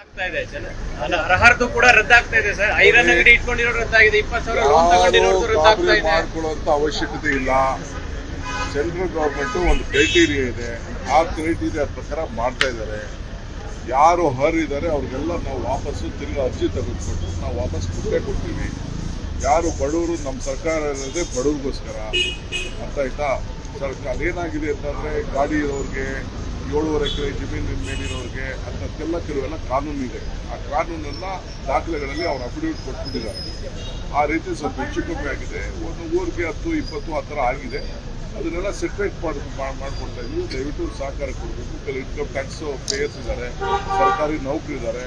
ಆಗ್ತಾ ಇದೆ ಅರ್ಹರ್ದು ಕೂಡ ರದ್ದಾಗ್ತಾ ಇದೆ ಸರ್. ಐರನ್ ಅಂಗಡಿ ಇಟ್ಕೊಂಡಿರೋ ರದ್ದಾಗಿದೆ, 20,000 ಲೋನ್ ತಗೊಂಡಿರೋದು ರದ್ದಾಗ್ತಾ ಇದೆ. ಮಾಡ್ಕೊಳ್ಳುವಂತ ಅವಶ್ಯಕತೆ ಇಲ್ಲ. ಸೆಂಟ್ರಲ್ ಗವರ್ಮೆಂಟ್ ಒಂದು ಕ್ರೈಟೀರಿಯಾ ಇದೆ, ಆ ಕ್ರೈಟೀರಿಯಾ ಪ್ರಕಾರ ಮಾಡ್ತಾ ಇದ್ದಾರೆ. ಯಾರು ಇದ್ದಾರೆ ಅವ್ರಿಗೆಲ್ಲ ನಾವು ವಾಪಸ್ಸು ತಿರ್ಗಿ ಅರ್ಜಿ ತೆಗೆದುಕೊಟ್ಟು ನಾವು ವಾಪಸ್ ಕೊಡ್ತೀವಿ. ಯಾರು ಬಡವರು, ನಮ್ಮ ಸರ್ಕಾರ ಇರೋದೇ ಬಡವ್ರಿಗೋಸ್ಕರ, ಅರ್ಥ ಆಯ್ತಾ? ಸರ್ಕಾರ ಏನಾಗಿದೆ ಅಂತಂದರೆ ಗಾಡಿ ಇರೋರಿಗೆ, 7.5 ಎಕರೆ ಜಮೀನಿನ ಮೇಲಿರೋರಿಗೆ ಅಂಥದ್ದೆಲ್ಲ ಕೆಲವೆಲ್ಲ ಕಾನೂನು ಇದೆ. ಆ ಕಾನೂನೆಲ್ಲ ದಾಖಲೆಗಳಲ್ಲಿ ಅವ್ರು ಅಫಿಡವಿಟ್ ಕೊಟ್ಬಿಟ್ಟಿದ್ದಾರೆ. ಆ ರೀತಿ ಸ್ವಲ್ಪ ಹೆಚ್ಚು ಕಮ್ಮಿ ಆಗಿದೆ. ಒಂದು ಊರಿಗೆ 10, 20 ಆ ಥರ ಆಗಿದೆ. ಅದನ್ನೆಲ್ಲ ಸೆಟ್ರೇಟ್ ಮಾಡ್ಕೊಡ್ತಾ ಇದ್ವಿ. ದಯವಿಟ್ಟು ಸಹಕಾರ ಕೊಡಬೇಕು. ಕೆಲವು ಇನ್ಕಮ್ ಟ್ಯಾಕ್ಸ್ ಪೇಯರ್ಸ್ ಇದ್ದಾರೆ, ಸರ್ಕಾರಿ ನೌಕರಿದ್ದಾರೆ,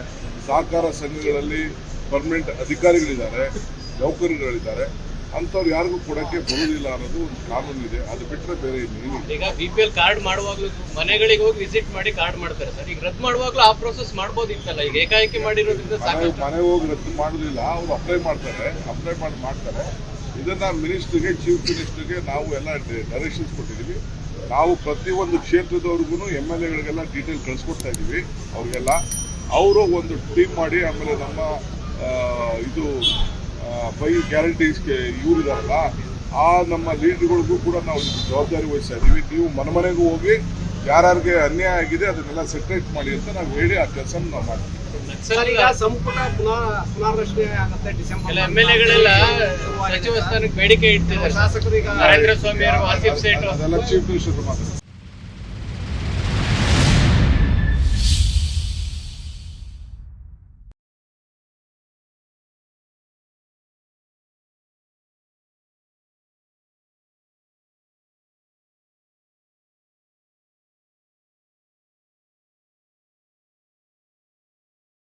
ಸಹಕಾರ ಸಂಘಗಳಲ್ಲಿ ಪರ್ಮನೆಂಟ್ ಅಧಿಕಾರಿಗಳಿದ್ದಾರೆ, ನೌಕರಿಗಳಿದ್ದಾರೆ. ಅಂಥವ್ರು ಯಾರಿಗೂ ಕೊಡೋಕ್ಕೆ ಬರೋದಿಲ್ಲ ಅನ್ನೋದು ಒಂದು ಕಾನೂನು ಇದೆ. ಅದು ಬಿಟ್ಟರೆ ಬೇರೆ ಇನ್ನೇನು. ಈಗ BPL ಕಾರ್ಡ್ ಮಾಡುವಾಗಲೂ ಮನೆಗಳಿಗೆ ಹೋಗಿ ವಿಸಿಟ್ ಮಾಡಿ ಕಾರ್ಡ್ ಮಾಡ್ತಾರೆ ಸರ್. ಈಗ ರದ್ದು ಮಾಡುವಾಗಲೂ ಆ ಪ್ರೋಸೆಸ್ ಮಾಡ್ಬೋದಿತ್ತಲ್ಲ. ಈಗ ಏಕಾಏಕಿ ಮಾಡಿರೋದ್ರಿಂದ ಮನೆ ಹೋಗಿ ರದ್ದು ಮಾಡೋದಿಲ್ಲ, ಅವ್ರು ಅಪ್ಲೈ ಮಾಡ್ತಾರೆ. ಇದನ್ನ ಮಿನಿಸ್ಟ್ರಿಗೆ, ಚೀಫ್ ಮಿನಿಸ್ಟರ್ಗೆ ನಾವು ಎಲ್ಲ ಡೈರೆಕ್ಷನ್ಸ್ ಕೊಟ್ಟಿದ್ದೀವಿ. ನಾವು ಪ್ರತಿಯೊಂದು ಕ್ಷೇತ್ರದವ್ರಿಗೂ MLAಗಳಿಗೆಲ್ಲ ಡೀಟೇಲ್ ಕಳಿಸ್ಕೊಡ್ತಾ ಇದ್ದೀವಿ. ಅವ್ರಿಗೆಲ್ಲ ಅವರು ಒಂದು ಟೀಮ್ ಮಾಡಿ, ಆಮೇಲೆ ನಮ್ಮ ಇದು 5 ಗ್ಯಾರಂಟೀಸ್ಗೆ ಇವರಿದಾರಲ್ಲ, ಆ ನಮ್ಮ ಲೀಡರ್ಗಳಿಗೂ ಕೂಡ ನಾವು ಜವಾಬ್ದಾರಿ ವಹಿಸ್ತಾ ಇದ್ದೀವಿ. ನೀವು ಮನೆಗೂ ಹೋಗಿ ಯಾರ್ಯಾರಿಗೆ ಅನ್ಯಾಯ ಆಗಿದೆ ಅದನ್ನೆಲ್ಲ ಸೆಟ್ರೇಟ್ ಮಾಡಿ ಅಂತ ನಾವು ಹೇಳಿ ಆ ಕೆಲಸ ನಾವು ಮಾಡ್ತೀವಿ. ಸಂಪುಟ ಪುನರ್ರಚನೆ ಆಗುತ್ತೆ ಡಿಸೆಂಬರ್. MLAಗಳೆಲ್ಲ ಸಚಿವ ಸ್ಥಾನಕ್ಕೆ ಬೇಡಿಕೆ ಇಡ್ತಿದ್ದಾರೆ. ಶಾಸಕರು ಈಗ ನರೇಂದ್ರ ಸ್ವಾಮಿ ಅವರು, ಆಸಿಫ್ ಸೇಠ್ ಅದೆಲ್ಲ ಚೀಫ್ ಮಿನಿಸ್ಟರ್ ಮಾತಾಡ್ತಾರೆ.